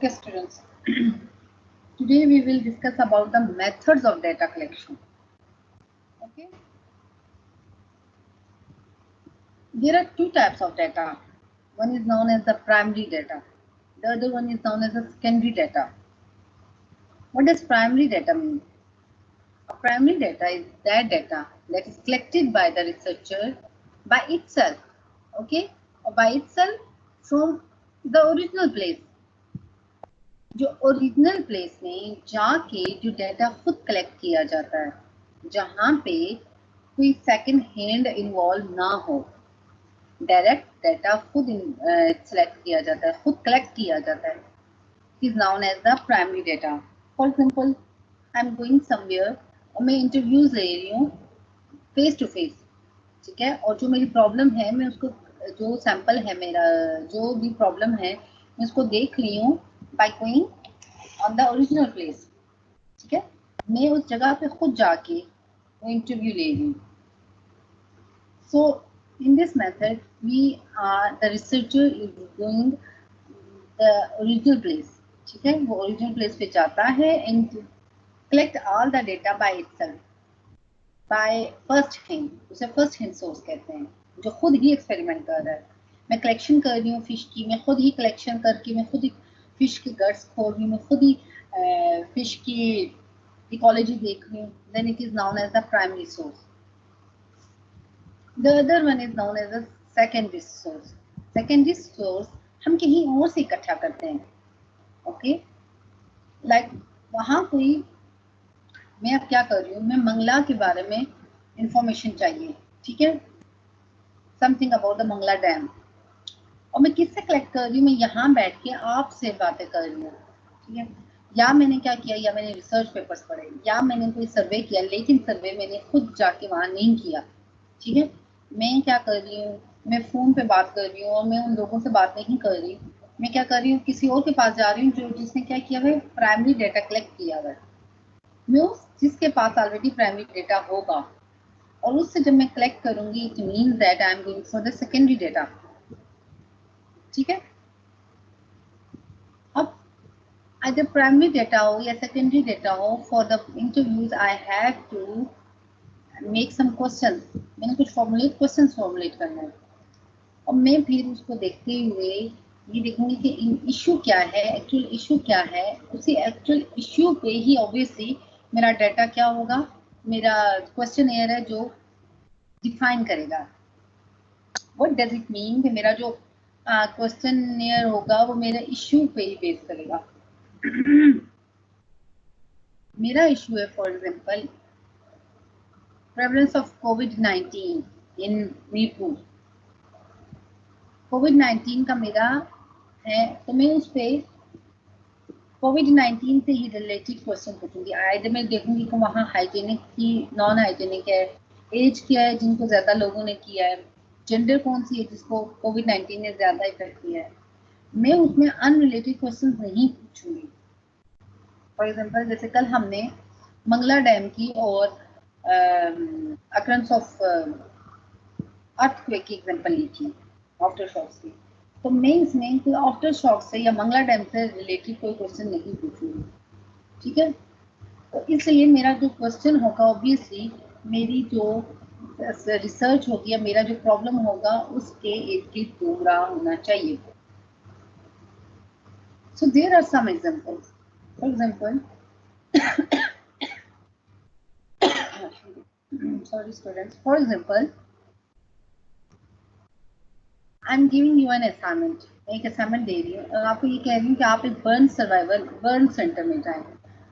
Okay, students. Today we will discuss about the methods of data collection. Okay. There are two types of data. One is known as the primary data. The other one is known as the secondary data. What does primary data mean? A primary data is that data that is collected by the researcher by itself. Okay, or by itself from the original place. जो original place में जाके जो data खुद collect किया जाता है, जहाँ पे कोई सेकंड हैंड इन्वॉल्व ना हो, डायरेक्ट डाटा खुद सेलेक्ट किया जाता है, खुद कलेक्ट किया जाता है, is known as the primary data. For example, I am going somewhere और मैं इंटरव्यूज ले रही हूँ फेस टू फेस, ठीक है, और जो मेरी प्रॉब्लम है मैं उसको, जो सैंपल है मेरा, जो भी प्रॉब्लम है मैं उसको देख रही हूँ by going on the original place. ठीक है, मैं उस जगह पे खुद जाके वो इंटरव्यू ले रही हूँ. So in this method the researcher is going the original place. ठीक है, वो original place पे जाता है and collect all the data by itself, by first hand. उसे first hand source कहते हैं, जो खुद ही एक्सपेरिमेंट कर रहा है. मैं कलेक्शन कर रही हूँ फिश की, मैं खुद ही कलेक्शन करके मैं खुद ही फिश की गट्स खोल रही हूँ, मैं खुद ही फिश की इकोलॉजी देख रही हूँ. Then it is known as the primary source. The other one is known as the secondary source. Secondary source हम कहीं और से इकट्ठा करते हैं. ओके, लाइक वहाँ कोई, मैं अब क्या कर रही हूँ, मैं मंगला के बारे में इंफॉर्मेशन चाहिए, ठीक है, something about the Mangla dam, और मैं किससे कलेक्ट कर रही हूँ, मैं यहाँ बैठ के आपसे बातें कर रही हूँ, ठीक है. या मैंने क्या किया, या मैंने रिसर्च पेपर्स पढ़े, या मैंने कोई सर्वे किया, लेकिन सर्वे मैंने खुद जाके वहाँ नहीं किया, ठीक है. मैं क्या कर रही हूँ, मैं फ़ोन पे बात कर रही हूँ और मैं उन लोगों से बात नहीं कर रही. मैं क्या कर रही हूँ, किसी और के पास जा रही हूँ जो जिसने क्या किया है, प्राइमरी डाटा कलेक्ट किया है. मैं उस जिसके पास ऑलरेडी प्राइमरी डाटा होगा और उससे जब मैं कलेक्ट करूँगी, it means that I am going for the secondary data. ठीक है. अब either primary data हो या secondary data हो, for the interviews I have to make some questions. मैंने कुछ questions formulate करना है और मैं फिर उसको देखते हुए ये देखूंगी कि इशू क्या है, एक्चुअल इशू क्या है. उसी एक्चुअल इशू पे ही ऑब्वियसली मेरा डाटा क्या होगा, मेरा क्वेश्चनएयर है जो डिफाइन करेगा. व्हाट डज इट मीन कि मेरा जो क्वेश्चनएयर होगा वो मेरे इशू पे ही बेस करेगा. मेरा इशू है फॉर एग्जांपल प्रेवलेंस ऑफ कोविड-19 इन मीरपुर. कोविड-19 का मेरा है, तो मैं उस पे कोविड-19 से ही रिलेटेड क्वेश्चन पूछूंगी. आइदर मैं देखूंगी कि वहाँ हाइजीनिक की, नॉन हाइजीनिक है, एज क्या है जिनको ज़्यादा लोगों ने किया है, जेंडर कौन सी है जिसको कोविड-19 ने ज़्यादा इफेक्ट किया है. मैं उसमें अनरिलेटेड क्वेश्चन नहीं पूछूंगी. फॉर एग्जांपल, जैसे कल हमने मंगला डैम की और अक्रंस ऑफ अर्थक्वेक की एग्जांपल ली थी, आफ्टर शॉक्स की. तो मैं इसमें कोई आफ्टर शॉक से या मंगला डैम से रिलेटेड कोई क्वेश्चन नहीं पूछूंगी, ठीक है. तो इसलिए मेरा जो क्वेश्चन होगा ऑब्वियसली मेरी जो रिसर्च होगी या मेरा जो प्रॉब्लम होगा उसके एक पूरा होना चाहिए. So there are some examples. For example, sorry students, for example I am giving you an assignment. मैं एक असाइनमेंट दे रही हूँ और आपको ये कह रही हूँ कि आप एक बर्न सेंटर में जाएं.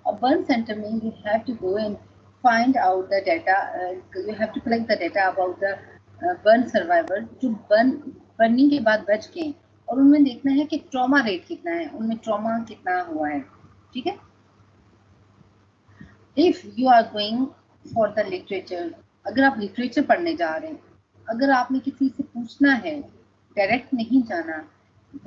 और बर्न सेंटर में you have to go and find out the data, you have to collect the data about the burn survivor जो बर्निंग के बाद बच गए, और उनमें देखना है कि ट्रॉमा रेट कितना है, उनमें ट्रॉमा कितना हुआ है, ठीक है. If you are going for the literature, अगर आप लिटरेचर पढ़ने जा रहे हैं, अगर आपने किसी से पूछना है, डायरेक्ट नहीं जाना,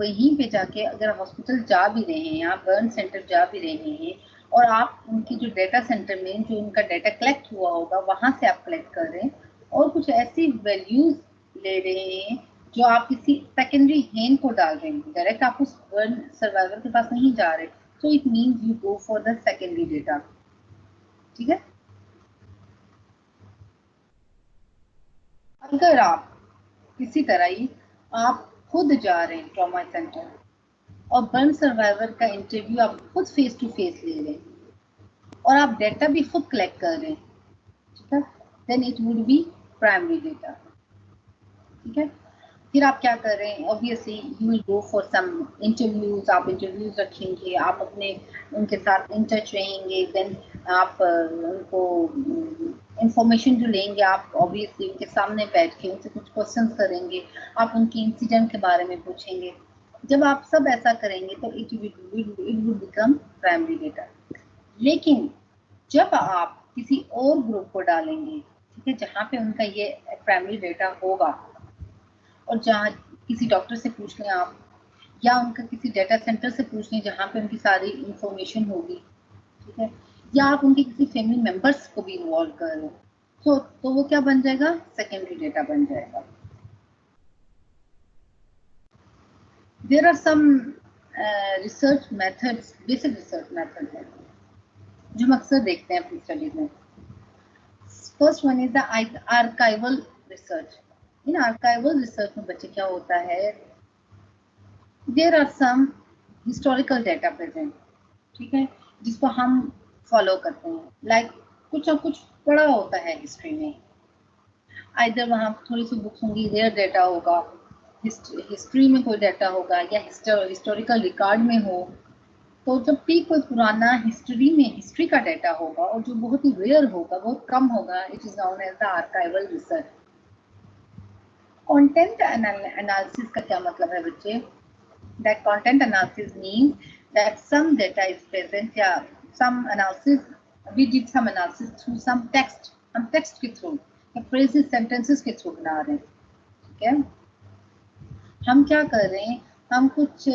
वहीं पे जाके अगर हॉस्पिटल जा भी रहे हैं, आप बर्न सेंटर जा भी रहे हैं और आप उनकी जो डाटा सेंटर में जो उनका डाटा कलेक्ट हुआ होगा वहाँ से आप कलेक्ट कर रहे हैं और कुछ ऐसी वैल्यूज ले रहे हैं जो आप किसी सेकेंडरी हैंड को डाल रहे हैं, डायरेक्ट आप उस बर्न सर्वाइवर के पास नहीं जा रहे, so it means you go for the secondary data. ठीक है। अगर आप किसी तरह ही आप खुद जा रहे हैं ट्रॉमा सेंटर और बर्न सर्वाइवर का इंटरव्यू आप खुद फेस टू फेस ले रहे हैं और आप डेटा भी खुद कलेक्ट कर रहे हैं, ठीक है, then it would be primary data. ठीक है। फिर आप क्या कर रहे हैं, obviously you will go for some interviews, आप इंटरव्यूज रखेंगे, आप अपने उनके साथ इन टच रहेंगे, देन आप उनको इंफॉर्मेशन जो लेंगे आप ऑब्वियसली उनके सामने बैठ के उनसे कुछ क्वेश्चंस करेंगे, आप उनके इंसिडेंट के बारे में पूछेंगे। जब आप सब ऐसा करेंगे तो it will become primary data. लेकिन जब आप किसी और ग्रुप को डालेंगे, ठीक है, जहाँ पे उनका ये प्राइमरी डेटा होगा, और जहाँ किसी डॉक्टर से पूछ लें आप, या उनका किसी डेटा सेंटर से पूछ लें जहाँ पे उनकी सारी इंफॉर्मेशन होगी, ठीक है, या आप उनके किसी फैमिली मेंबर्स को भी इन्वॉल्व कर रहे हो, तो वो क्या बन जाएगा, सेकेंडरी डेटा बन जाएगा। There are some research methods, basic research method है जो हम अक्सर देखते हैं अपनी स्टडीज में। First one is the archival research. इन आर्काइवल रिसर्च में बच्चे क्या होता है, there are some historical data present, ठीक है, जिसको हम फॉलो करते हैं, लाइक कुछ ना कुछ पढ़ा होता है हिस्ट्री में, आइदर वहाँ थोड़ी सी बुक्स होंगी, रेयर डेटा होगा, हिस्ट्री में कोई डेटा होगा, या हिस्टोरिकल रिकॉर्ड में हो। तो जब भी कोई पुराना हिस्ट्री में हिस्ट्री का डेटा होगा और जो बहुत ही रेयर होगा, बहुत कम होगा, it is known as the archival research. Content analysis का क्या मतलब है बच्चे, that content analysis means that some data is present, या some analysis, we did some analysis through some text, हम text के थ्रू या phrases sentences के थ्रू बना रहे हैं, ठीक है। हम क्या कर रहे हैं, हम कुछ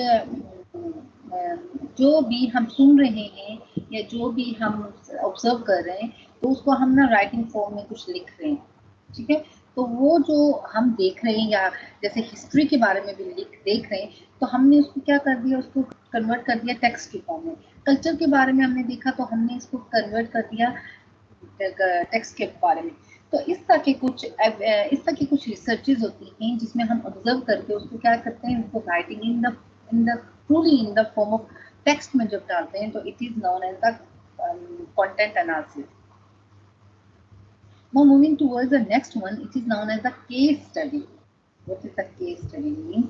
जो भी हम सुन रहे हैं या जो भी हम ऑब्जर्व कर रहे हैं, तो उसको हम ना राइटिंग फॉर्म में कुछ लिख रहे हैं, ठीक है। तो वो जो हम देख रहे हैं, या जैसे हिस्ट्री के बारे में भी देख रहे हैं, तो हमने उसको क्या कर दिया, उसको कन्वर्ट कर दिया टेक्स्ट की फॉर्म में। कल्चर के बारे में हमने देखा तो हमने इसको कन्वर्ट कर दिया टेक्स्ट के बारे में। तो इस तरह की कुछ रिसर्चेज होती हैं जिसमें हम ऑब्जर्व करके उसको क्या करते हैं, उसको writing in the truly in the form of text में जब डालते हैं, तो it is known as the content analysis. Now moving towards the next one, it is known as the case study. What is the case study mean?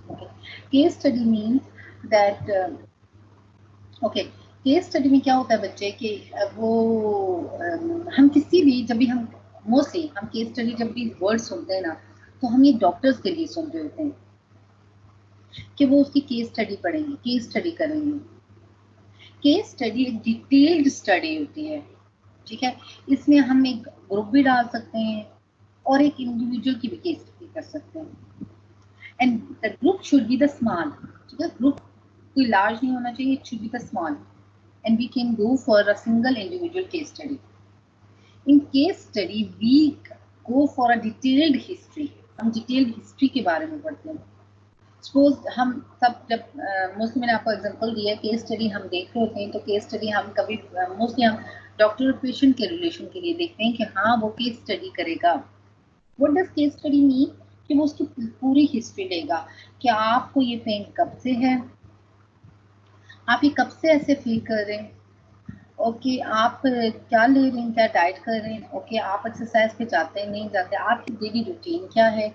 Okay. Case study means that okay. Case study में क्या होता है बच्चे कि वो हम किसी भी जब भी हम मोस्टली हम केस स्टडी जब भी वर्ड सुनते हैं ना, तो हम ये डॉक्टर्स के लिए सुन रहे होते हैं कि वो उसकी केस स्टडी पढ़ेंगे, केस स्टडी करेंगे। केस स्टडी एक डिटेल्ड स्टडी होती है, ठीक है। इसमें हम एक ग्रुप भी डाल सकते हैं और एक इंडिविजुअल की भी केस स्टडी कर सकते हैं। And the group should be the small, ठीक है, ग्रुप कोई लार्ज नहीं होना चाहिए, it should be the small, and we can go for a single individual case study. In case study we go for a detailed history, हम detailed history के बारे में पढ़ते हैं। सपोज हम सब जब मोस्टली मैंने आपको एग्जांपल दिया, केस स्टडी हम देख रहे होते हैं, तो केस स्टडी हम कभी मोस्टली हम डॉक्टर और पेशेंट के रिलेशन के लिए देखते हैं कि हाँ वो केस स्टडी करेगा। What does case study mean, कि वो उसकी पूरी हिस्ट्री लेगा कि आपको ये पेन कब से है, आप ये कब से ऐसे फील कर रहे हैं, ओके, आप क्या ले रहे हैं, क्या डाइट कर रहे हैं, ओके, आप एक्सरसाइज पे जाते हैं नहीं जाते, आपकी डेली रूटीन क्या है।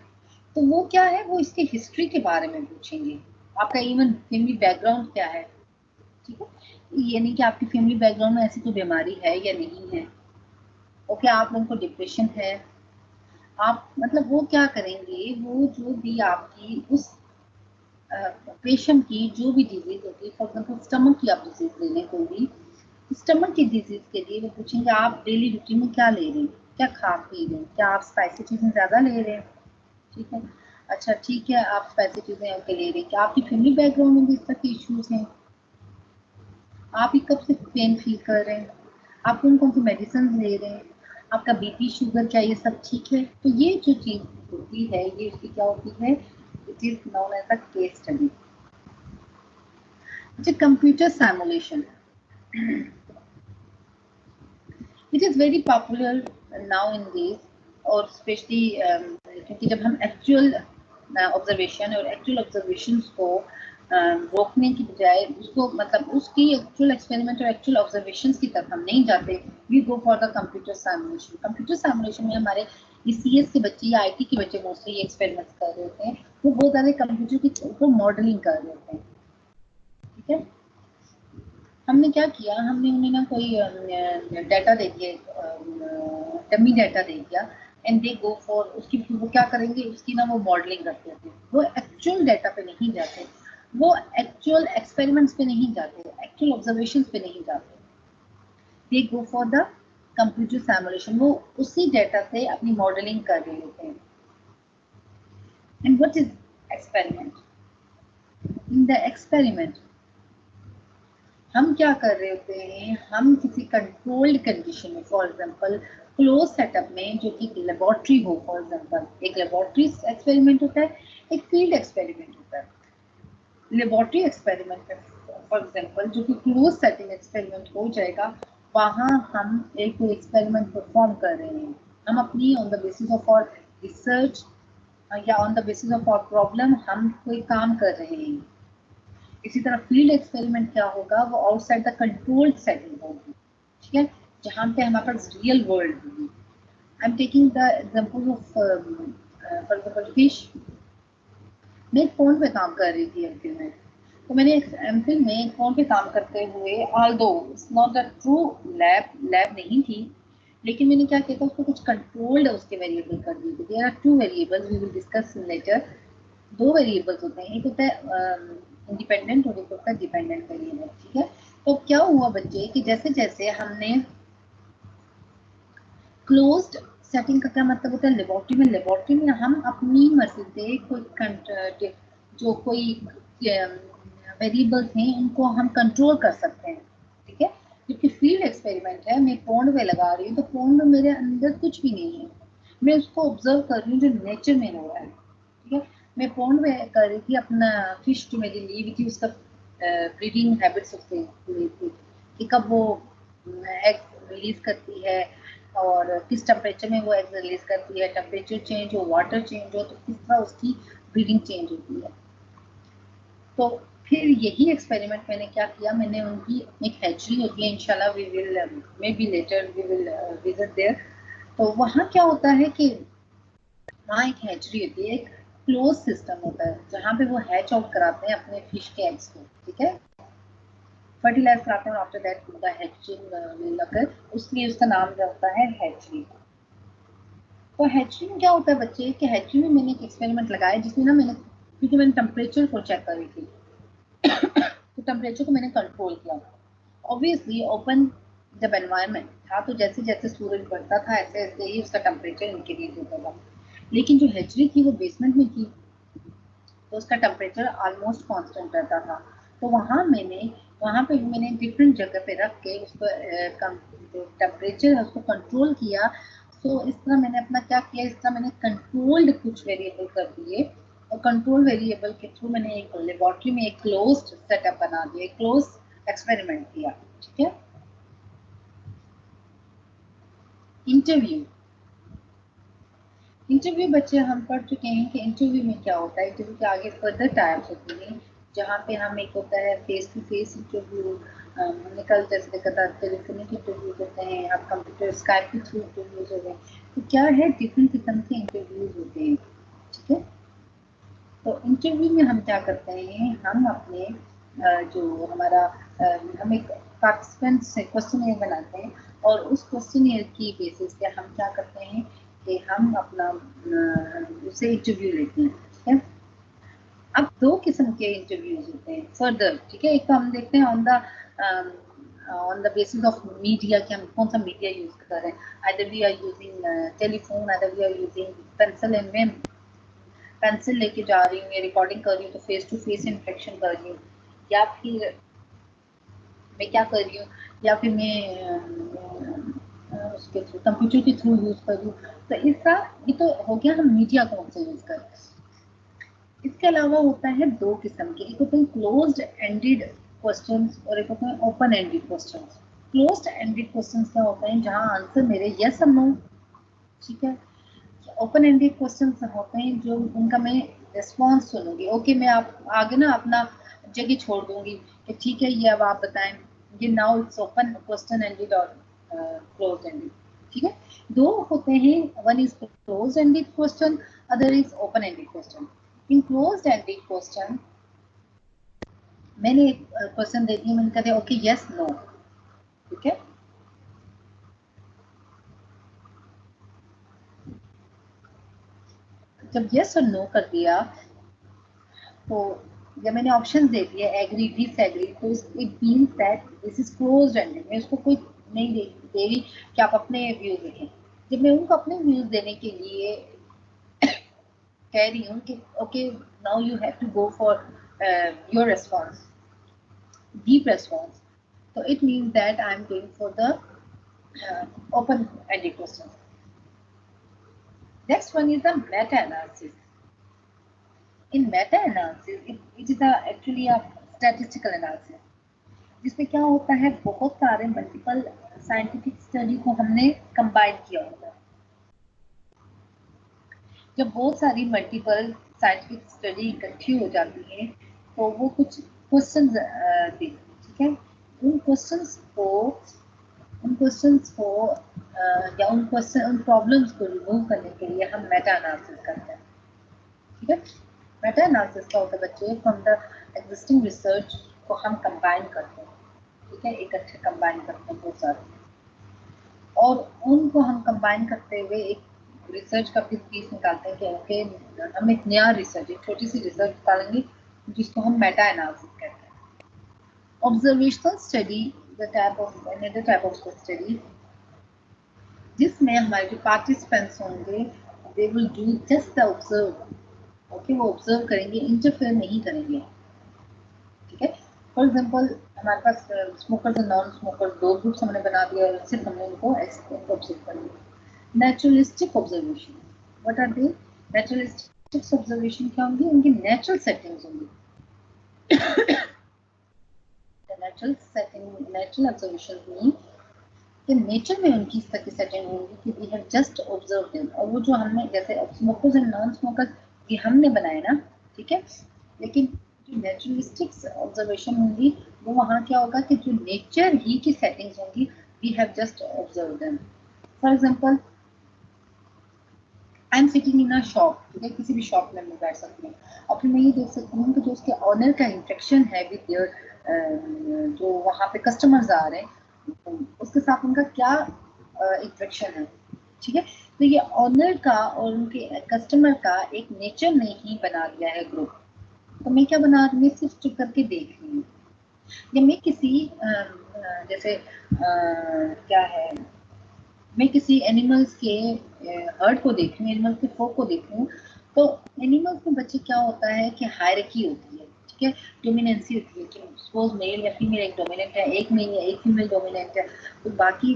तो वो क्या है, वो इसके हिस्ट्री के बारे में पूछेंगे, आपका इवन फैमिली बैकग्राउंड क्या है, ठीक है। ये नहीं कि आपकी फैमिली बैकग्राउंड में ऐसी कोई बीमारी है या नहीं है, ओके, आप लोगों को डिप्रेशन है, आप मतलब वो क्या करेंगे, वो जो भी आपकी उस पेशेंट की जो भी डिजीज होती है, फॉर एग्जाम्पल स्टमक की आप डिजीज ले लें, कोई भी स्टमक की डिजीज के लिए वो पूछेंगे आप डेली रूटीन में क्या ले रहे हैं, क्या खा पी रहे हैं, क्या आप स्पाइसी चीजें ज्यादा ले रहे हैं, ठीक है। अच्छा ठीक है, आप पैसे चीजें ओके ले रहे हैं, क्या आपकी फैमिली बैकग्राउंड में भी इस तरह के इश्यूज हैं? आप ही कब से पेन फील कर रहे हैं? आप कौन कौन सी मेडिसिन ले रहे हैं? आपका बीपी शुगर क्या ये सब ठीक है? तो ये जो चीज होती है ये उसकी क्या होती है, it is known as a case study. अच्छा, computer simulation, it is very popular now in days, और स्पेशली क्योंकि जब हम एक्चुअल ऑब्जर्वेशन और एक्चुअल ऑब्जर्वेशन को रोकने की बजाय उसको मतलब उसकी एक्चुअल एक्सपेरिमेंट और एक्चुअल ऑब्जर्वेशन की तरफ हम नहीं जाते, we go for the computer simulation. Computer simulation में हमारे सीएस के बच्चे या आईटी के बच्चे मोस्टली ये एक्सपेरिमेंट्स कर रहे होते हैं, वो बहुत ज़्यादा कंप्यूटर की ऊपर मॉडलिंग कर रहे होते हैं। ठीक है, हमने क्या किया, हमने उन्हें ना कोई डाटा दे दिया, डमी डाटा दे दिया, एंड दे गो फॉर उसकी, वो क्या करेंगे उसकी ना वो मॉडलिंग करते थे, वो एक्चुअल डाटा पे नहीं जाते, वो एक्चुअल एक्सपेरिमेंट्स पे नहीं जाते, एक्चुअल ऑब्जर्वेशन पे नहीं जाते, they go for the computer simulation, वो उसी डाटा से अपनी मॉडलिंग कर रहे होते हैं। And what is experiment? In the experiment हम क्या कर रहे होते हैं, हम किसी कंट्रोल्ड कंडीशन में, फॉर एग्जांपल क्लोज सेटअप में, जो कि लेबोरेटरी हो, फॉर एग्जांपल एक लेबोरेटरी एक्सपेरिमेंट होता है, एक फील्ड एक्सपेरिमेंट होता है। लेबोरेटरी एक्सपेरिमेंट में फॉर एग्जांपल जो कि क्लोज सेटिंग एक्सपेरिमेंट हो जाएगा, वहाँ हम एक एक्सपेरिमेंट परफॉर्म कर रहे हैं, हम अपनी on the basis of our research या on the basis of our problem हम कोई काम कर रहे हैं। इसी तरह फील्ड एक्सपेरिमेंट क्या होगा, वो आउटसाइड द कंट्रोल्ड सेटिंग होगी, ठीक है, जहाँ पे हमारे पास रियल वर्ल्ड होगी। I am taking the example of for example fish. मैं एक फोन पे काम कर रही थी एमफिल में, तो मैंने एमफिल में एक फोन पे काम करते हुए, although it's not the true lab नहीं थी, लेकिन मैंने क्या किया था, उसको कुछ कंट्रोल्ड उसके वेरिएबल कर दिए थे। There are two variables, we will discuss later. दो वेरिएबल्स होते हैं, एक होता है इंडिपेंडेंट और एक होता है डिपेंडेंट वेरिएबल। ठीक है, तो क्या हुआ बच्चे कि जैसे जैसे हमने क्लोज्ड सेटिंग का क्या मतलब होता है, लेबोरेटरी में हम अपनी मर्जी से कोई जो कोई वेरिएबल्स हैं उनको हम कंट्रोल कर सकते हैं। ठीक है, जबकि फील्ड एक्सपेरिमेंट है, मैं पॉन्ड में लगा रही हूँ तो पॉन्ड में मेरे अंदर कुछ भी नहीं है, मैं उसको ऑब्जर्व कर रही हूँ जो नेचर में हो रहा है। ठीक है, मैं पॉन्ड में कर रही थी अपना फिश जो मेरी ली हुई थी उसका ब्रीडिंग हैबिट्स उससे हुई थी कि कब वो एग रिलीज करती है और किस टेम्परेचर में वो एग रिलीज करती है, टेम्परेचर चेंज हो, वाटर चेंज हो, तो किस तरह उसकी ब्रीडिंग चेंज होती है। तो फिर यही एक्सपेरिमेंट मैंने क्या किया, मैंने उनकी एक हैचरी होती है, इंशाल्लाह we will maybe later we will visit there. तो वहाँ क्या होता है कि वहाँ एक हैचरी होती है, एक क्लोज सिस्टम होता है जहाँ पे वो हैच आउट कराते हैं अपने फिश के एग्स को। ठीक है, फर्टिलाइज कराते हैं और आफ्टर दैट उनका हैचिंग लगकर, उसलिए उसका नाम जो होता है हैचरी। तो हैचरी में क्या होता है बच्चे, कि हैचरी में मैंने एक एक्सपेरिमेंट लगाया जिसमें ना मैंने, क्योंकि मैंने टेम्परेचर को चेक कर रही थी तो टेम्परेचर को मैंने कंट्रोल किया। ऑब्वियसली ओपन जब एनवायरनमेंट था तो जैसे जैसे सूरज बढ़ता था ऐसे ऐसे ही उसका टेम्परेचर इंक्रीज होता था, लेकिन जो हैचरी थी वो बेसमेंट में थी तो उसका टेम्परेचर ऑलमोस्ट कांस्टेंट रहता था। तो वहाँ पे मैंने डिफरेंट जगह पे रख के उसको जो टेम्परेचर है उसको कंट्रोल किया। तो इस तरह मैंने अपना क्या किया, इस तरह मैंने कंट्रोल्ड कुछ वेरिएबल कर दिए और कंट्रोल वेरिएबल के थ्रू मैंने एक लेबोरेटरी में एक क्लोज्ड सेटअप बना दिया, एक क्लोज एक्सपेरिमेंट किया। ठीक है, इंटरव्यू। इंटरव्यू बच्चे हम पढ़ चुके हैं कि इंटरव्यू में क्या होता है, इंटरव्यू के आगे फर्दर टाइप्स होती हैं, जहाँ पे हम एक होता है फेस टू फेस इंटरव्यू, हमने कल जैसे देखा था टेलीफोनिक इंटरव्यू होते हैं, आप कंप्यूटर स्काइप के थ्रू इंटरव्यूज हो गए। तो क्या है, डिफरेंट किस्म के इंटरव्यूज होते हैं। ठीक है, तो इंटरव्यू में हम क्या करते हैं, हम अपने जो हमारा हम एक पार्टिसिपेंट से क्वेश्चन बनाते हैं और उस क्वेश्चन की बेसिस पे हम क्या करते हैं कि हम अपना उससे इंटरव्यू लेते हैं। ठीक है, अब दो किस्म के इंटरव्यूज होते हैं फर्दर। ठीक है, एक तो हम देखते हैं on the basis of media कि हम कौन सा मीडिया यूज कर रहे हैं, either we are using telephone, either we are using pencil and pen. Pencil लेके जा रही हूँ या रिकॉर्डिंग कर रही हूँ तो फेस टू फेस इंटरेक्शन कर रही हूँ, या फिर मैं क्या कर रही हूँ, या फिर मैं उसके थ्रू कंप्यूटर के थ्रू यूज कर रही हूँ। तो इसका ये तो हो गया हम मीडिया कौन से यूज कर रहे हैं। इसके अलावा होता है दो किस्म के, एक होते हैं क्लोज्ड एंडेड क्वेश्चंस और एक होते हैं open ended questions. Closed ended questions क्या होते हैं, जहां आंसर मेरे यस और नो, ठीक है। ओपन एंडेड क्वेश्चंस होते हैं जो उनका मैं रिस्पॉन्स सुनूंगी, ओके मैं आप आगे ना अपना जगह छोड़ दूंगी कि ठीक है ये अब आप बताएं, ये now it's open question ended और क्लोज एंडेड, ठीक है। दो होते हैं, one is close ended question, other is open ended question. In close ended question मैंने एक क्वेश्चन दे दिया, मैंने कह दिया ओके यस नो, ठीक है। जब यस और नो कर दिया तो जब मैंने ऑप्शन दे दिए एग्री डिसएग्री, तो it means that this is closed ended, मैं उसको कोई नहीं दे रही कि आप अपने व्यूज देखें। जब मैं उनको अपने व्यूज देने के लिए कह रही हूँ कि okay now you have to go for your response, deep response, so it means that I am going for the open-ended questions. Next one is the meta-analysis. In meta-analysis, it is actually a statistical analysis, जिसमें क्या होता है बहुत सारे multiple scientific study को हमने combine किया होता है। जब बहुत सारी मल्टीपल साइंटिफिक स्टडी इकट्ठी हो जाती है तो वो कुछ क्वेश्चंस देती है, ठीक है। उन क्वेश्चंस को या उन प्रॉब्लम्स को रिमूव करने के लिए हम मेटा एनालिसिस करते हैं, ठीक है। मेटा एनालिसिस का होता है बच्चे, फ्रॉम द एग्जिस्टिंग रिसर्च को हम कंबाइन करते हैं, ठीक है, इकट्ठे कंबाइन करते हैं बहुत सारे, और उनको हम कंबाइन करते हुए एक रिसर्च का पीस निकालते हैं कि ओके हम एक नया रिसर्च, एक छोटी सी रिसर्च निकालेंगे जिसको हम मेटा एनालिसिस कहते हैं। Observational study the type of another type of study जिसमें हमारे जो पार्टिसिपेंट्स होंगे they will do just the observe, okay, वो ऑब्जर्व करेंगे, इंटरफेयर नहीं करेंगे, ठीक है। फॉर एग्जांपल हमारे पास स्मोकर्स और नॉन स्मोकर्स दो ग्रुप्स हमने बना दिया और सिर्फ हमने इनको ऑब्जर्व कर लिया। Naturalistic observation, what are they? Naturalistic observation क्या होंगी, उनकी नेचुरल सेटिंग्स होंगी। Natural setting, natural observation mean कि नेचर में उनकी इस तरह की सेटिंग होगी कि we have just observe them, और वो जो हमने जैसे स्मोकर्स एंड नॉन स्मोकर्स ये हमने बनाए ना, ठीक है, लेकिन जो नेचुरलिस्टिक ऑब्जर्वेशन होंगी वो वहाँ क्या होगा कि जो नेचर ही की सेटिंग्स होंगी we have just observe them. For example I am sitting in a shop, ठीक है, किसी भी शॉप में मैं बैठ सकती हूँ और फिर मैं ये देख सकती हूँ कि जो उसके ऑनर का इंटरेक्शन है विद देयर जो वहाँ पे कस्टमर्स आ रहे हैं उसके साथ उनका क्या इंटरेक्शन है, ठीक है। तो ये ऑनर का और उनके कस्टमर का एक नेचर ने ही बना दिया है ग्रुप। तो मैं क्या बना रही हूँ, सिर्फ चुप करके देख रही हूँ। या मैं किसी जैसे क्या है, मैं किसी एनिमल्स के हर्ड को देख रही हूँ, एनिमल्स के फ्लो को देख रही हूँ, तो एनिमल्स में बच्चे क्या होता है कि हायरार्की होती है, ठीक है, डोमिनेंसी होती है कि सपोज मेल या फीमेल एक डोमिनेंट है, एक मेल या एक फीमेल डोमिनेंट है, तो बाकी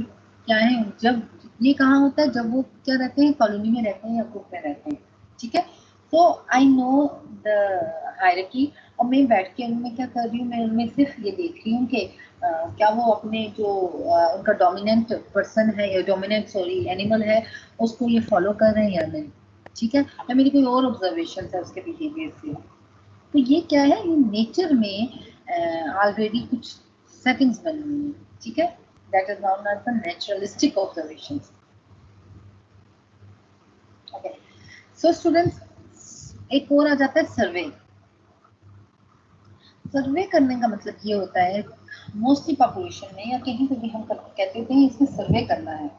क्या है, जब ये कहाँ होता है, जब वो क्या रहते हैं, कॉलोनी में रहते हैं या ग्रुप में रहते हैं, ठीक है। तो आई नो द हायरार्की, और मैं बैठ के उनमें क्या कर रही हूँ, मैं उनमें सिर्फ ये देख रही हूँ कि क्या वो अपने जो उनका डोमिनेंट पर्सन है या डोमिनेंट सॉरी एनिमल है उसको ये फॉलो कर रहे हैं या नहीं, ठीक है, या मेरी कोई और ऑब्जर्वेशन है उसके बिहेवियर से। तो ये क्या है, ये नेचर में ऑलरेडी कुछ सेटिंग्स बनी हुई है, ठीक है, that is known as the naturalistic observation. Okay, so students एक और आ जाता है सर्वे। सर्वे करने का मतलब ये होता है मोस्टली पॉपुलेशन में या कहीं पे भी हम कहते हैं इसमें सर्वे करना है।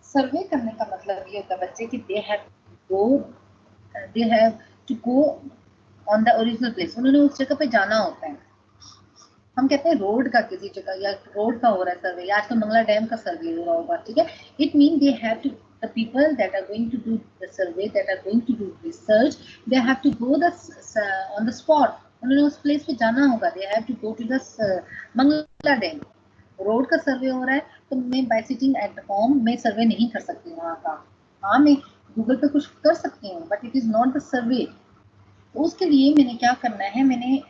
सर्वे करने का मतलब ये होता है बच्चे कि they have to go on the original place, उन्होंने उस जगह पे जाना होता है। हम कहते हैं रोड का किसी जगह या रोड का हो रहा है सर्वे, या आजकल मंगला डैम का सर्वे हो रहा होगा, ठीक है। It mean they have to The people that are going to do the survey, that are going to do research, they have to go on the spot. उन्होंने उस प्लेस पे जाना होगा. They have to go to the Mangla dam. Road का survey हो रहा है, तो मैं बाय सिटिंग एट होम मैं सर्वे नहीं कर सकती वहाँ का. हाँ, मैं गूगल पे कुछ कर सकती हूँ, but it is not the survey. तो उसके लिए मैंने क्या करना है, मैंने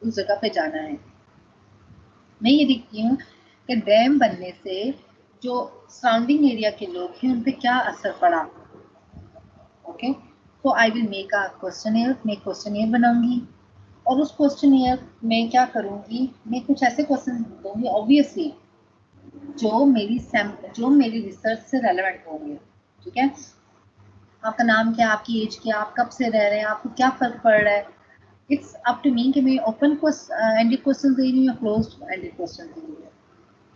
उस जगह पे जाना है. मैं ये देखती हूँ कि डैम बनने से जो सराउंडिंग एरिया के लोग हैं उन पे क्या असर पड़ा. ओके, तो I will make a questionnaire. मैं क्वेश्चनियर बनाऊंगी और उस क्वेश्चनियर में क्या करूंगी, मैं कुछ ऐसे क्वेश्चन दूंगी ऑब्वियसली जो मेरी रिसर्च से रेलेवेंट होंगे. ठीक है, आपका नाम क्या, आपकी एज क्या, आप कब से रह रहे हैं, आपको क्या फर्क पड़ रहा है. इट्स अप टू मी कि मैं ओपन एंडेड क्वेश्चन दे रही हूँ या क्लोज्ड एंडेड क्वेश्चन दे रही हूँ.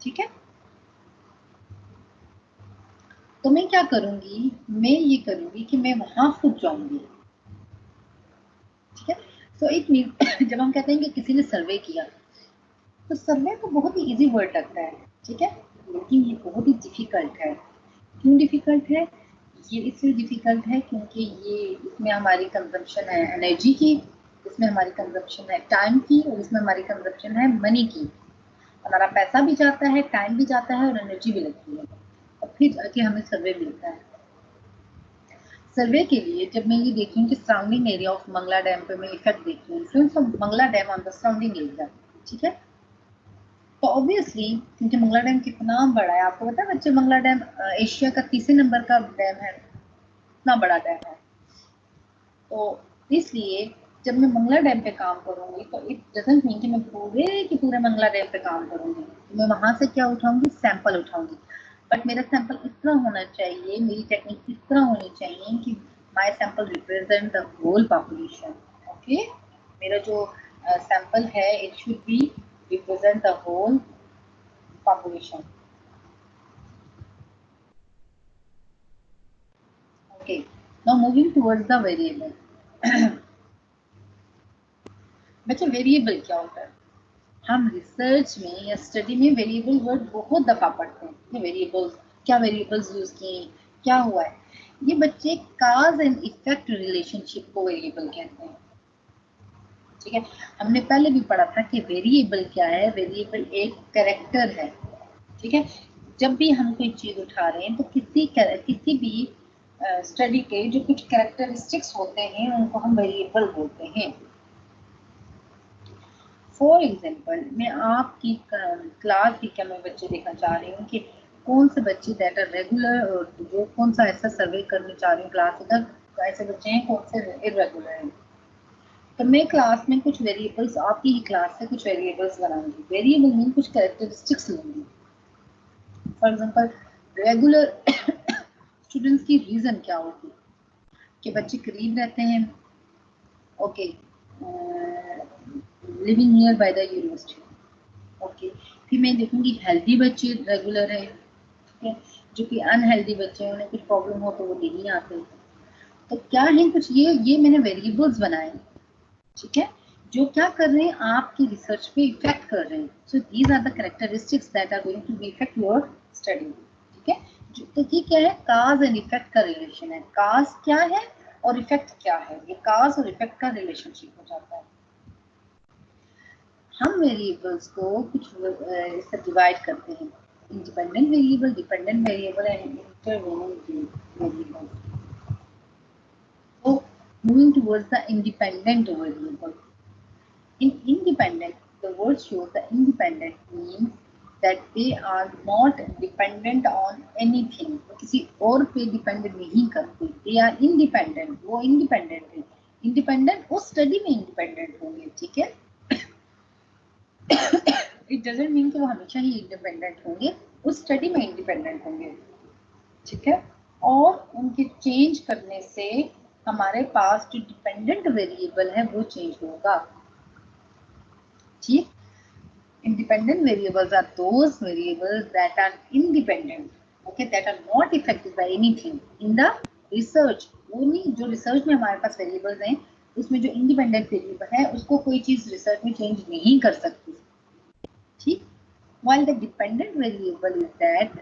ठीक है, तो मैं क्या करूंगी, मैं ये करूंगी कि मैं वहां खुद जाऊंगी. ठीक है, तो इट मीन जब हम कहते हैं कि किसी ने सर्वे किया, तो सर्वे तो बहुत ही इजी वर्ड लगता है. ठीक है, लेकिन ये बहुत ही डिफिकल्ट है. क्यों डिफिकल्ट है? ये इसलिए डिफिकल्ट है क्योंकि ये इसमें हमारी कंजम्पशन है एनर्जी की, इसमें हमारी कंजम्पशन है टाइम की, और इसमें हमारी कंजम्पशन है मनी की. हमारा पैसा भी जाता है, टाइम भी जाता है और एनर्जी भी लगती है, और फिर जाके हमें सर्वे मिलता है. सर्वे के लिए जब मैं ये देखी हूँ कि surrounding area of Mangla dam पे मैं इफेक्ट देखती हूँ, influence of Mangla dam on the surrounding area. ठीक है, तो ऑब्वियसली क्योंकि मंगला डैम कितना बड़ा है, आपको पता है बच्चे, मंगला डैम एशिया का 3 नंबर का डैम है, इतना बड़ा डैम है. तो इसलिए जब मैं मंगला डैम पे काम करूंगी तो इट डजंट मीन कि मैं पूरे के पूरे मंगला डैम पे काम करूंगी. तो मैं वहां से क्या उठाऊंगी, सैंपल उठाऊंगी. बट मेरा सैंपल इस तरह होना चाहिए, मेरी टेक्निक इस तरह होनी चाहिए कि my sample represent the whole population. Okay, मेरा जो सैंपल है it should be represent the whole population. Okay, now moving towards the variable. बच्चे वेरिएबल क्या होता है? हम रिसर्च में या स्टडी में वेरिएबल वर्ड बहुत दफा पढ़ते हैं. ये वेरिएबल्स, क्या वेरिएबल्स यूज किए, क्या हुआ है. ये बच्चे काज एंड इफेक्ट रिलेशनशिप को वेरिएबल कहते हैं. ठीक है, हमने पहले भी पढ़ा था कि वेरिएबल क्या है. वेरिएबल एक कैरेक्टर है. ठीक है, जब भी हम कोई चीज उठा रहे हैं तो किसी भी स्टडी के जो कुछ कैरेक्टरिस्टिक्स होते हैं उनको हम वेरिएबल बोलते हैं. फॉर एग्जाम्पल, मैं आपकी क्लास की क्या मैं बच्चे देखना चाह रही हूँ कि कौन से बच्चे दैट आर रेगुलर, और वो कौन सा ऐसा सर्वे करना चाह रही हूँ क्लास इधर ऐसे बच्चे हैं कौन से इरेगुलर हैं. तो मैं क्लास में कुछ वेरिएबल्स, आपकी ही क्लास से कुछ वेरिएबल्स बनाऊंगी. वेरिएबल मीन कुछ कैरेक्टरिस्टिक्स लूंगी. फॉर एग्जाम्पल, रेगुलर स्टूडेंट्स की रीजन क्या होगी कि बच्चे करीब रहते हैं. Okay, living near by the university. Okay, फिर मैं देखूंगी हेल्दी बच्चे रेगुलर है. ठीक है, जो कि अनहेल्दी बच्चे हैं उन्हें कुछ प्रॉब्लम हो तो वो नहीं आते. तो क्या है कुछ ये मैंने वेरिएबल्स बनाए. ठीक है, जो क्या कर रहे हैं, आपकी रिसर्च पे इफेक्ट कर रहे हैं. So these are the characteristics that are going to be effect your study. ठीक है, तो ये क्या है, काज एंड इफेक्ट का रिलेशन है. काज क्या है और इफेक्ट क्या है, ये काज और इफेक्ट का रिलेशनशिप हो जाता है. हम वेरिएबल्स को कुछ इससे डिवाइड करते हैं, independent variable, dependent variable and intervening variable. So moving towards the independent variable. In independent, the word shows the independent means that they are not dependent on anything. वो किसी और पे डिपेंडेंट नहीं करते. They are independent. वो independent है. Independent उस study में इंडिपेंडेंट होंगे. ठीक है, इट डजंट मीन कि वो हमेशा ही इंडिपेंडेंट होंगे, उस स्टडी में इंडिपेंडेंट होंगे. ठीक है, और उनके चेंज करने से हमारे पास जो डिपेंडेंट वेरिएबल है वो चेंज होगा. ठीक, independent variables are those variables that are independent, okay, that are not affected by anything in the research. only जो रिसर्च में हमारे पास वेरिएबल्स हैं उसमें जो इंडिपेंडेंट वेरिएबल है उसको कोई चीज रिसर्च में चेंज नहीं कर सकती. ठीक, while the dependent variable is that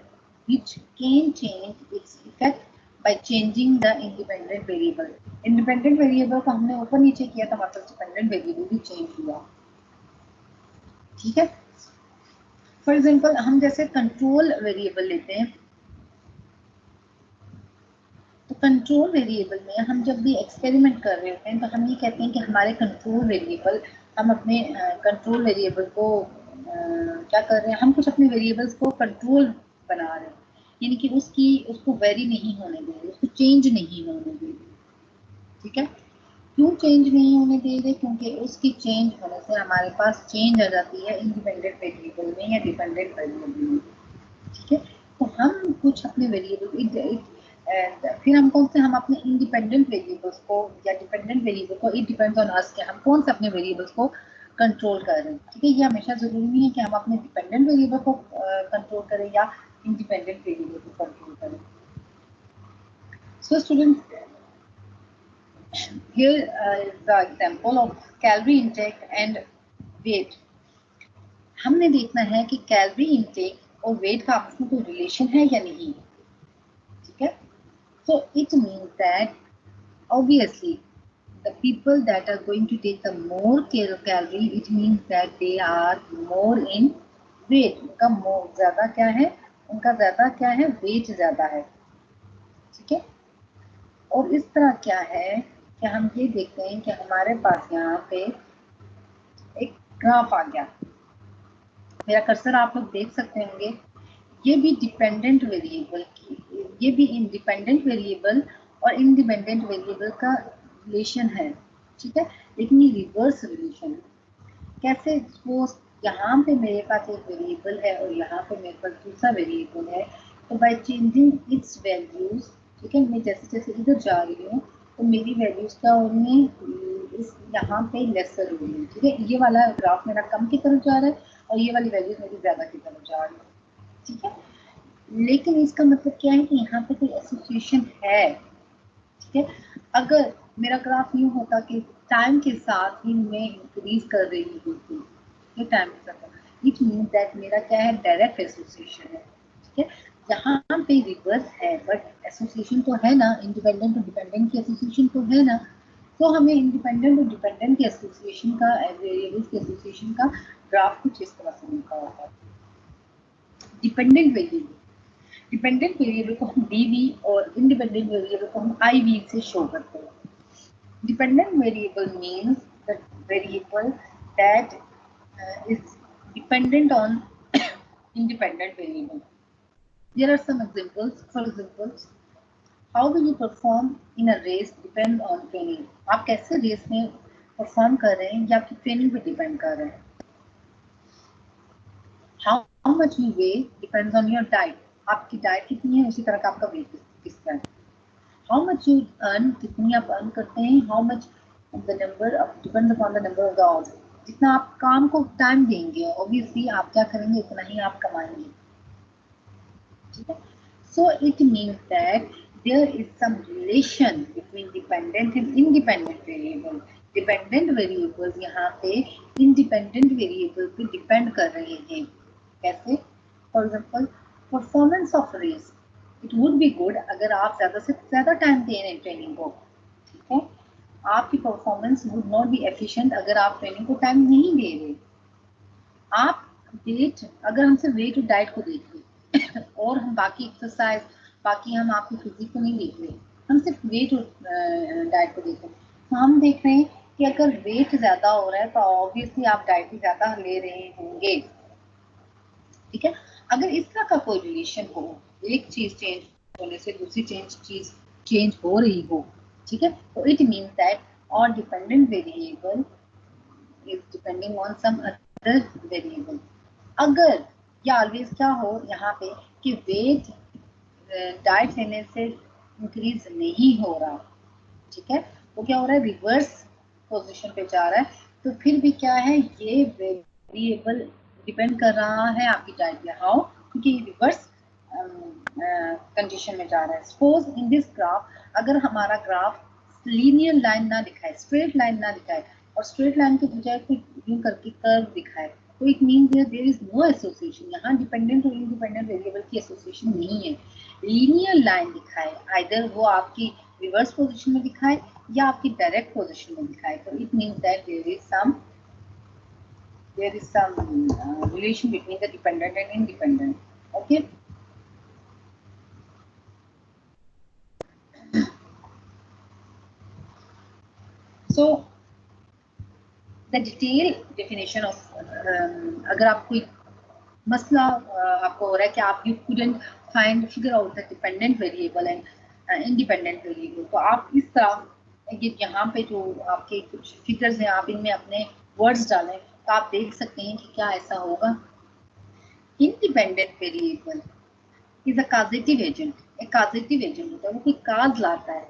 which can change its effect by changing the independent variable. Independent variable को हमने ऊपर नीचे किया था, मतलब डिपेंडेंट वेरिएबल भी चेंज हुआ। ठीक है, फॉर एग्जांपल हम जैसे कंट्रोल वेरिएबल लेते हैं, तो कंट्रोल वेरिएबल में हम जब भी एक्सपेरिमेंट कर रहे होते हैं तो हम ये कहते हैं कि हमारे कंट्रोल वेरिएबल, हम अपने कंट्रोल वेरिएबल को क्या कर रहे हैं, हम कुछ अपने वेरिएबल्स को कंट्रोल बना रहे हैं, यानी कि उसको वेरी नहीं होने दे रहे, उसको चेंज नहीं होने दे रहे। ठीक है, क्यों चेंज नहीं होने दे रहे? क्योंकि उसकी चेंज होने से हमारे पास चेंज आ जाती है इंडिपेंडेंट वेरिएबल में या डिपेंडेंट वेरिएबल में। ठीक है, तो हम कुछ अपने वेरिएबल फिर हम कौन से, हम अपने इंडिपेंडेंट वेरिएबल्स को या डिपेंडेंट वेरिएबल को, इट डिपेंड्स ऑन अस कि हम कौन से अपने वेरिएबल्स को कंट्रोल कर रहे हैं। ठीक है, ये हमेशा जरूरी नहीं है कि हम अपने डिपेंडेंट वेरिएबल को कंट्रोल करें या इंडिपेंडेंट वेरिएबल को कंट्रोल करें। So student, here is the example of calorie intake and weight. हमने देखना है कि कैलोरी इंटेक और वेट का आपस में कोई रिलेशन है या नहीं। ठीक है, so it means that obviously the people that are going to take the more calorie, it means that they are more in weight. उनका ज्यादा क्या है, उनका ज्यादा क्या है, वेट ज्यादा है। ठीक है, और इस तरह क्या है कि हम ये देखते हैं कि हमारे पास यहाँ पे एक ग्राफ आ गया, मेरा कर्सर आप लोग देख सकते होंगे। ये भी डिपेंडेंट वेरिएबल की, ये भी इंडिपेंडेंट वेरिएबल और इंडिपेंडेंट वेरिएबल का रिलेशन है। ठीक है, लेकिन ये रिवर्स रिलेशन है। कैसे? सपोज यहाँ पे मेरे पास एक वेरिएबल है और यहाँ पे मेरे पास दूसरा वेरिएबल है, तो बाय चेंजिंग इट्स वैल्यूज, ठीक है, मैं जैसे जैसे इधर जा रही हूँ तो मेरी वैल्यूज क्या हो रही है, इस यहाँ पे लेसर हो रही है। ठीक है, ये वाला ग्राफ मेरा कम की तरफ जा रहा है और ये वाली वैल्यूज मेरी ज्यादा की तरफ जा रही है। ठीक है, लेकिन इसका मतलब क्या है कि यहाँ पे कोई एसोसिएशन है। ठीक है, अगर मेरा ग्राफ यूं होता कि टाइम के साथ ही मैं इंक्रीज कर रही हूँ, ये टाइम के साथ, इट मीन दैट मेरा क्या है, डायरेक्ट एसोसिएशन है। ठीक है, यहाँ पे रिवर्स है बट एसोसिएशन तो है ना, इंडिपेंडेंट और डिपेंडेंट की एसोसिएशन तो है ना। तो हमें इंडिपेंडेंट और डिपेंडेंट की एसोसिएशन का, वेरिएबल्स की एसोसिएशन का ग्राफ कुछ इस तरह से लिखा होता है। डिपेंडेंट वेरिएबल, डिपेंडेंट वेरिएबल को हम डीवी और इंडिपेंडेंट वेरिएबल को हम आईवी से शो करते हैं। Dependent variable means the variable that is dependent on independent variable. There are some examples. For example, how will you perform in a race depend on training. आप कैसे race में perform कर रहे हैं या आपकी ट्रेनिंग पे डिपेंड कर रहे हैं। How much you weigh depends on your diet. आपकी डाइट कितनी है उसी तरह का आपका वेट कितना है। How much you earn, कितनी आप अर्न करते हैं। How much the number of depends upon the number of the hours. जितना आप काम को टाइम देंगे ऑब्वियसली आप क्या करेंगे, उतना ही आप कमाएंगे। ठीक है, so it means that there is some relation between dependent and independent variable. Dependent variables यहाँ पे इंडिपेंडेंट वेरिएबल पे डिपेंड कर रहे हैं। कैसे? For example, performance of race, it would be good अगर आप ज्यादा से ज्यादा टाइम दे रहे हैं ट्रेनिंग को। ठीक है, आपकी performance would not be efficient अगर आप ट्रेनिंग को टाइम नहीं दे रहे। आप वेट, अगर हमसे वेट और डाइट को देख रहे और हम बाकी एक्सरसाइज, बाकी हम आपकी फिजिक को नहीं देख रहे, हम सिर्फ वेट और डाइट को देख रहे हैं, तो हम देख रहे हैं कि अगर वेट ज्यादा हो रहा है तो ऑब्वियसली आप डाइट भी ज्यादा ले रहे होंगे। ठीक है, अगर इस तरह का कोई रिलेशन हो, एक चीज चेंज होने से दूसरी चीज चेंज हो रही हो, ठीक है, तो इट मीन्स दैट और dependent variable is depending on some other variable. अगर या ऑलवेज क्या हो यहाँ पे कि वेट डाइट लेने से इंक्रीज नहीं हो रहा। ठीक है, वो क्या हो रहा है, रिवर्स पोजीशन पे जा रहा है। तो फिर भी क्या है, ये वेरिएबल डिपेंड कर रहा है आपकी डाइट पे। हाउ? क्योंकि रिवर्स कंडीशन में जा रहा है। सपोज इन दिस ग्राफ, अगर हमारा ग्राफ लीनियर लाइन ना दिखाए, स्ट्रेट लाइन ना दिखाए और स्ट्रेट लाइन के बजाय कोई यूं करके कर्व दिखाए, तो it means there is no association, यहाँ डिपेंडेंट और इंडिपेंडेंट वेरिएबल की एसोसिएशन नहीं है। लीनियर लाइन दिखाए, आइदर वो आपकी रिवर्स पोजीशन में दिखाए या आपकी डायरेक्ट पोजीशन में दिखाए, तो it means that there is some relation between the dependent and independent. Okay. So the detailed definition of अगर आप कोई मसला आपको हो रहा है कि आप you couldn't figure out the dependent variable and independent variable, तो आप इस तरह ये यहाँ पे जो आपके कुछ फिगर्स हैं आप इनमें अपने वर्ड्स डालें तो आप देख सकते हैं कि क्या ऐसा होगा। Independent variable is a causative agent, एक कॉजेटिव एजेंट होता है, वो कोई काज लाता है,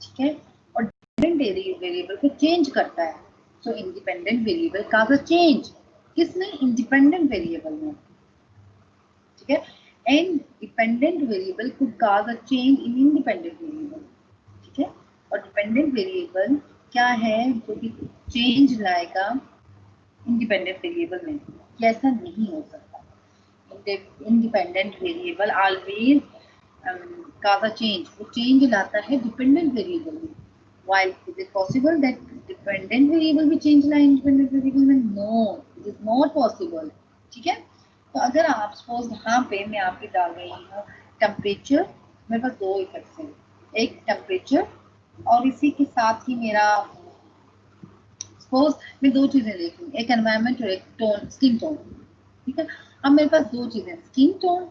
ठीक है, और डिपेंडेंट वेरिएबल को चेंज करता है। सो independent variable cause a change, किसमें? इंडिपेंडेंट वेरिएबल में, ठीक है, and dependent variable could cause a change in independent variable, ठीक है, और डिपेंडेंट वेरिएबल क्या है जो कि चेंज लाएगा इंडिपेंडेंट वेरिएबल में, ये ऐसा नहीं हो सकता। Independent variable always cause a change, वो चेंज लाता है डिपेंडेंट वेरिएबल में। While is it possible that dependent variable भी चेंज लाए इंडिपेंडेंट वेरिएबल में? No, it is not possible, ठीक है। तो अगर आप सपोज यहाँ पे मैं आपकी डाल रही हूँ टेम्परेचर, मेरे पास दो इफेक्ट्स हैं, एक टेम्परेचर और इसी के साथ ही मेरा सपोज मैं दो चीजें देख लूँ, एक एनवायरमेंट और एक टोन, स्किन टोन, ठीक है। अब मेरे पास दो चीजें, स्किन टोन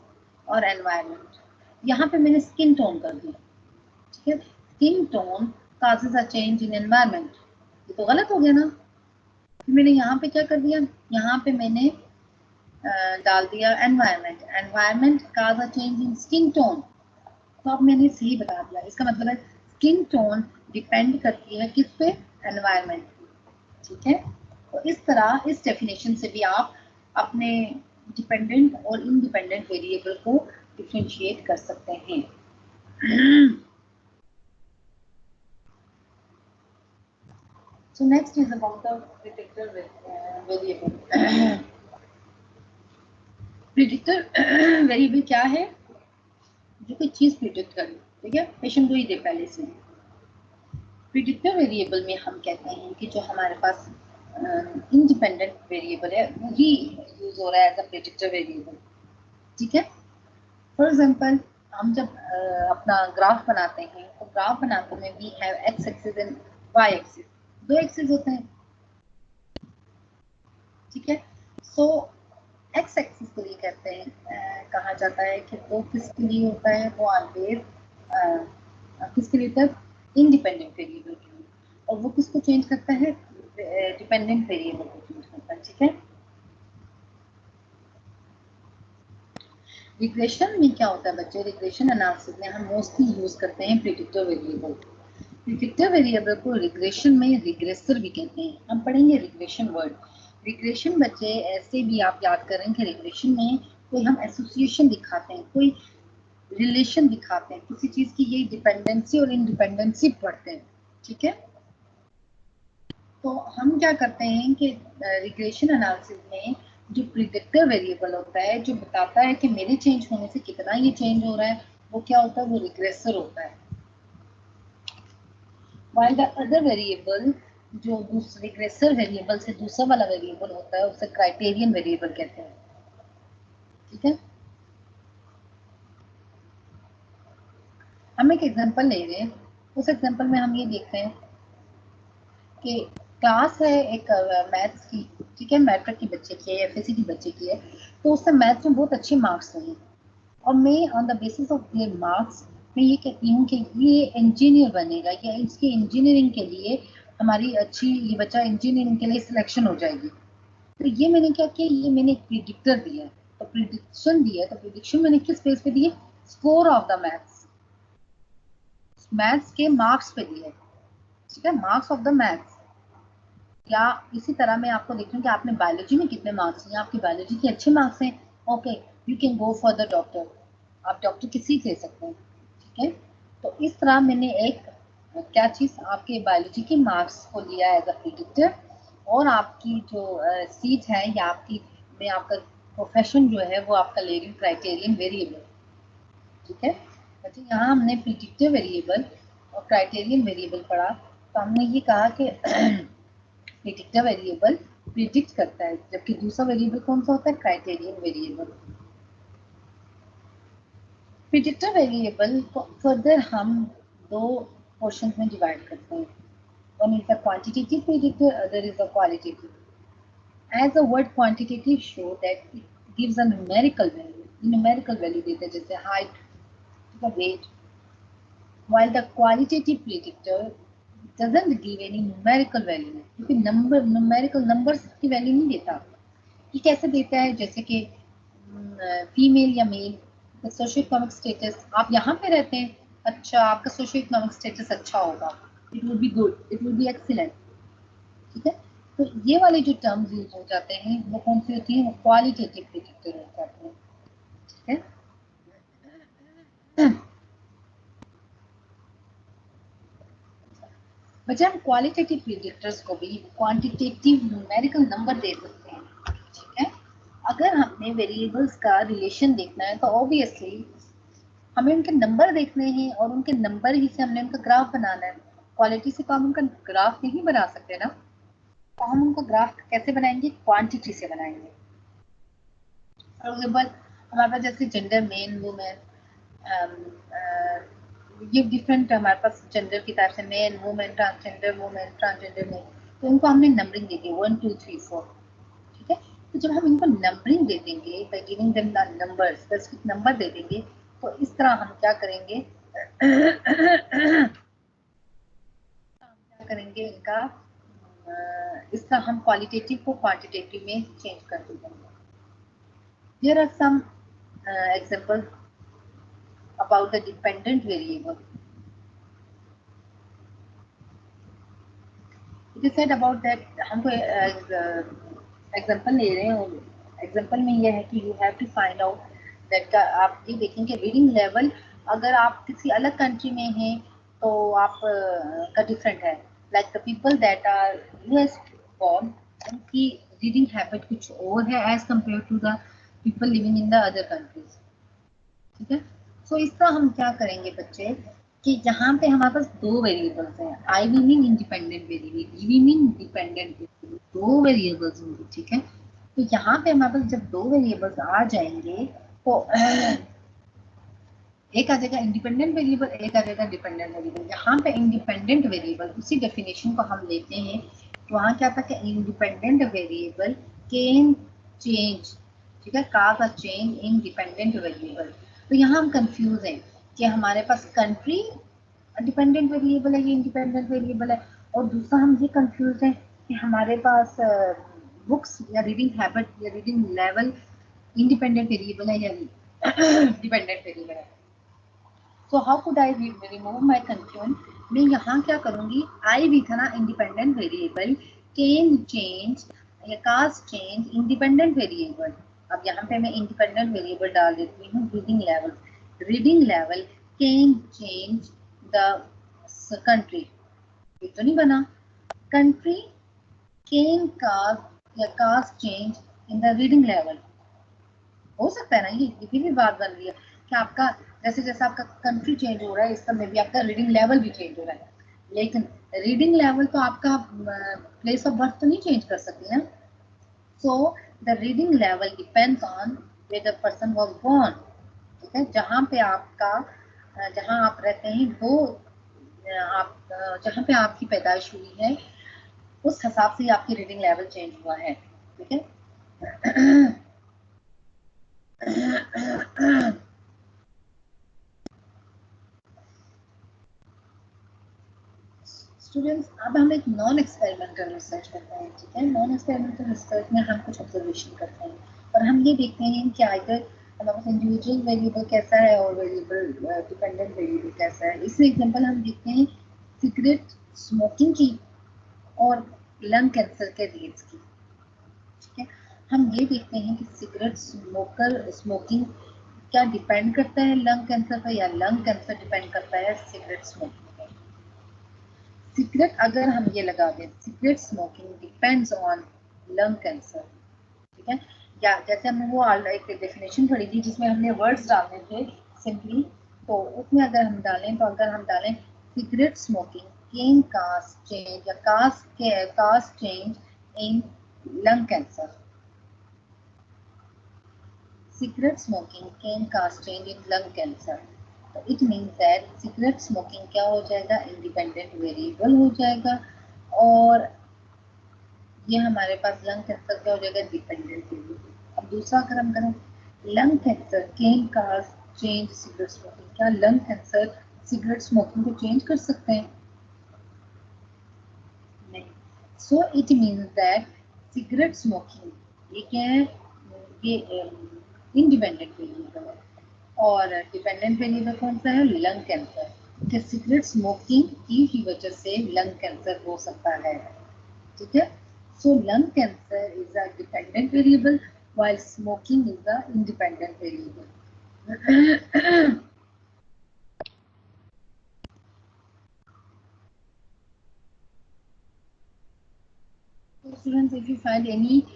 और एनवायरमेंट, यहाँ पे मैंने स्किन टोन कर दिया, ठीक है। Skin tone causes a change in environment, ये तो गलत हो गया ना। फिर मैंने यहाँ पे क्या कर दिया, यहाँ पे मैंने डाल दिया environment, environment cause a change in skin tone, तो अब मैंने सही बता दिया। इसका मतलब है स्किन टोन डिपेंड करती है किस पे? एनवायरमेंट, ठीक है। तो इस तरह इस डेफिनेशन से भी आप अपने डिपेंडेंट और इंडिपेंडेंट वेरिएबल को डिफरेंशिएट कर सकते हैं। So next is about the predictor variable. Predictor variable क्या है? जो कोई चीज प्रिडिक्ट करे, ठीक है, पेशेंट को ही दे पहले से। प्रिडिक्टर वेरिएबल में हम कहते हैं कि जो हमारे पास इंडिपेंडेंट वेरिएबल है वही यूज हो रहा है एज अ प्रिडिक्टर वेरिएबल, ठीक है। फॉर एग्जांपल हम जब अपना ग्राफ बनाते हैं तो ग्राफ बनाते में we have X axis and Y axis, दो एक्सिस होते हैं, ठीक है। सो एक्स एक्सिस के लिए कहते हैं कहा जाता है कि वो किसके लिए होता है, वो ऑलवेज किसके लिए होता है? इंडिपेंडेंट वेरिएबल के लिए, और वो किसको चेंज करता है? डिपेंडेंट वेरिएबल को चेंज करता है, ठीक है। रिग्रेशन में क्या होता है बच्चे? रिग्रेशन एनालिसिस में हम मोस्टली यूज करते हैं प्रिडिक्टर वेरिएबल। प्रिडिक्टर वेरिएबल को रिग्रेशन में रिग्रेसर भी कहते हैं। हम पढ़ेंगे रिग्रेशन वर्ड। रिग्रेशन बच्चे ऐसे भी आप याद करें कि रिग्रेशन में कोई हम एसोसिएशन दिखाते हैं, कोई रिलेशन दिखाते हैं किसी चीज की, ये डिपेंडेंसी और इंडिपेंडेंसी पढ़ते हैं, ठीक है। तो हम क्या करते हैं कि रिग्रेशन एनालिसिस में जो प्रिडिक्टर वेरिएबल होता है जो बताता है कि मेरे चेंज होने से कितना ये चेंज हो रहा है, वो क्या होता है? वो रिग्रेसर होता है। while the other variable जो दूसरे रिग्रेसर वेरिएबल से दूसरा वाला वेरिएबल होता है उसे क्राइटेरियन वेरिएबल कहते हैं, ठीक है। हम एक एग्जांपल ले रहे हैं, उस एग्जांपल में हम ये देखते हैं कि क्लास है एक मैथ्स की, ठीक है, मैट्रिक की बच्चे की है, एफएससी की बच्चे की है, तो उससे मैथ्स में बहुत अच्छे मार्क्स रहे और मैं on the basis of their marks मैं ये कहती हूँ कि ये इंजीनियर बनेगा या इसकी इंजीनियरिंग के लिए हमारी अच्छी, ये बच्चा इंजीनियरिंग के लिए सिलेक्शन हो जाएगी। तो ये मैंने क्या किया, ये मैंने एक प्रिडिक्टर दिया, तो प्रिडिक्शन दिया, तो प्रिडिक्शन मैंने किस बेस पे दिए? Score of the maths, maths के मार्क्स पे दिए, ठीक है, मार्क्स ऑफ द मैथ्स। या इसी तरह मैं आपको देख रही हूँ कि आपने बायोलॉजी में कितने मार्क्स लिए, आपकी बायोलॉजी के अच्छे मार्क्स हैं, okay, you can go for the doctor, आप डॉक्टर की सीट ले सकते हैं, ठीक है। तो इस तरह मैंने एक क्या चीज आपके बायोलॉजी के मार्क्स को लिया एज अ प्रिडिक्टर, और आपकी जो सीट है या आपकी में आपका प्रोफेशन जो है वो आपका लेगिंग क्राइटेरियन वेरिएबल, ठीक है। अच्छा, यहाँ हमने प्रिडिक्टिव वेरिएबल और क्राइटेरियन वेरिएबल पढ़ा, तो हमने ये कहा कि प्रिडिक्टिव वेरिएबल प्रिडिक्ट करता है, जबकि दूसरा वेरिएबल कौन सा होता है, क्राइटेरियन वेरिएबल। प्रिडिक्टिव वेरिएबल को फर्दर हम दो पोर्शन में डिवाइड करते हैं, one is the quantitative predictor, other is the qualitative. As the word quantitative show that it gives a numerical value, numerical value देता है, जैसे height, weight, while the qualitative predictor doesn't give any numerical value, क्योंकि numerical numbers की value नहीं देता। ये कैसे देता है, जैसे कि फीमेल या मेल, सोशियो इकोनॉमिक स्टेटस, आप यहाँ पे रहते हैं, अच्छा आपका सोशियो इकोनॉमिक स्टेटस अच्छा होगा, it would be good, it would B excellent, ठीक है। तो ये वाले जो टर्म्स यूज हो जाते हैं वो कौन सी होती है, वो क्वालिटेटिव प्रिडिक्टर हो जाते हैं, ठीक है। बच्चे हम क्वालिटेटिव प्रिडिक्टर्स को भी क्वांटिटेटिव न्यूमेरिकल नंबर दे सकते हैं, ठीक है। अगर हमने वेरिएबल्स का रिलेशन देखना है तो ऑब्वियसली हमें उनके नंबर देखने हैं और उनके नंबर ही से हमने उनका ग्राफ बनाना है। क्वालिटी से तो हम उनका ग्राफ नहीं बना सकते ना, तो हम उनका ग्राफ कैसे बनाएंगे, क्वांटिटी से बनाएंगे। फॉर एग्जाम्पल हमारे पास जैसे जेंडर, मेन, वुमेन, ये डिफरेंट हमारे पास जेंडर की तरफ से main, women, transgender women, transgender main, तो इनको हमने नंबरिंग दे दी 1 2 3 4, ठीक है। तो जब हम इनको नंबरिंग दे देंगे by giving them the numbers, specific number दे देंगे, तो इस तरह हम क्या करेंगे क्या करेंगे इनका, इस तरह हम क्वालिटेटिव को क्वांटिटेटिव में चेंज कर देंगे। Here are some examples about the dependent variable. It is said about that, हमको एग्जांपल ले रहे हैं, एग्जांपल में ये है कि you have to find out that का, आप ये देखेंगे रीडिंग लेवल अगर आप किसी अलग कंट्री में हैं तो आप का डिफरेंट है, like the people that are US born, उनकी रीडिंग हैबिट कुछ और है as compared to the people living in the other countries, ठीक है। सो इस तरह हम क्या करेंगे बच्चे कि यहाँ पे हमारे पास दो वेरिएबल्स हैं, I V mean independent variable, D V mean dependent variable, दो वेरिएबल्स होंगे, ठीक है। तो यहाँ पे हमारे पास जब दो वेरिएबल्स आ जाएंगे तो एक आ जाएगा इंडिपेंडेंट वेरिएबल, एक आ जाएगा डिपेंडेंट वेरिएबल। यहाँ पे इंडिपेंडेंट वेरिएबल उसी डेफिनेशन को हम लेते हैं, तो वहाँ क्या था कि इंडिपेंडेंट वेरिएबल कैन चेंज, ठीक है, का चेंज इन डिपेंडेंट वेरिएबल। तो यहाँ हम कंफ्यूज हैं कि हमारे पास कंट्री डिपेंडेंट वेरिएबल है, ये इंडिपेंडेंट वेरिएबल है, और दूसरा हम ये कंफ्यूज हैं कि हमारे पास बुक्स या रीडिंग हैबिट या रीडिंग लेवल इंडिपेंडेंट वेरिएबल है या डिपेंडेंट वेरिएबल है। So how could I remove my confusion, मैं यहाँ क्या करूँगी, आई भी था ना इंडिपेंडेंट वेरिएबल कैन चेंज या कास्ट चेंज इंडिपेंडेंट वेरिएबल। अब यहाँ पे मैं इंडिपेंडेंट वेरिएबल डाल देती हूँ reading level, reading level can change the country, ये तो नहीं बना, कंट्री कैन कास्ट या cause change in the reading level, हो सकता है ना, ये भी बात बन रही है कि आपका जैसे जैसे आपका कंट्री चेंज हो रहा है, इस समय भी आपका रीडिंग लेवल भी चेंज हो रहा है, लेकिन रीडिंग लेवल तो आपका प्लेस ऑफ बर्थ तो नहीं चेंज कर सकती ना। So the reading level depends on where the person was born, ठीक है, जहाँ पे आपका जहाँ आप रहते हैं वो आप जहाँ पे आपकी पैदाइश हुई है उस हिसाब से आपकी रीडिंग लेवल चेंज हुआ है, ठीक है। स्टूडेंट्स, अब हम एक नॉन एक्सपेरिमेंटल रिसर्च करते हैं, ठीक है। नॉन एक्सपेरिमेंटल रिसर्च में हम कुछ ऑब्जर्वेशन करते हैं और हम ये देखते हैं कि अगर हमारे पास इंडिविजुअल वेरिएबल कैसा है और वेरिएबल डिपेंडेंट वेरिएबल कैसा है। इसमें एग्जांपल हम देखते हैं सिगरेट स्मोकिंग की और लंग कैंसर के रेट्स की, ठीक है। हम ये देखते हैं कि सिगरेट स्मोकिंग क्या डिपेंड करता है लंग कैंसर पर या लंग कैंसर डिपेंड करता है सिगरेट स्मोकिंग पर। सिगरेट अगर हम ये लगा दें cigarette smoking depends on lung cancer, ठीक है, क्या जैसे हमने वो एक डेफिनेशन पढ़ी थी जिसमें हमने वर्ड्स डालने थे सिंपली, तो उसमें अगर हम डालें तो अगर हम डालें cigarette smoking can cause change या cause change in lung cancer, cigarette smoking can cause change in lung cancer. तो it means that cigarette smoking क्या हो जाएगा, इंडिपेंडेंट वेरिएबल हो जाएगा, और ये हमारे पास लंग कैंसर क्या हो जाएगा, डिपेंडेंट वेरिएबल। अब दूसरा अगर हम करें, lung cancer can cause change cigarette smoking, क्या लंग कैंसर सिगरेट स्मोकिंग को चेंज कर सकते हैं? नहीं। So it means that cigarette smoking ये क्या है, ये इंडिपेंडेंट वेरिएबल है, और डिपेंडेंट वेरिएबल कौन सा है, लंग कैंसर, कि सिगरेट स्मोकिंग की वजह से लंग कैंसर हो सकता है, ठीक है। So lung cancer is a dependent variable while smoking is the independent variable. So students, if you find any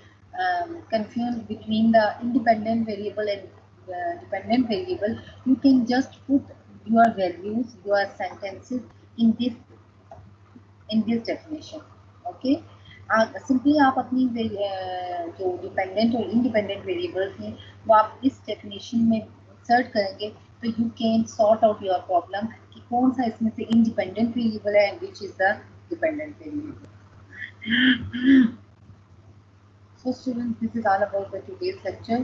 confusion between the independent variable and dependent variable, you can just put your values, your sentences in this definition. Okay. Simply आप अपनी जो dependent और independent variables हैं वो आप इस definition में search करेंगे तो you can sort out your problem कि कौन सा इसमें से इंडिपेंडेंट वेरिएबल है and which is the dependent variable. So students, this is all about the today's lecture.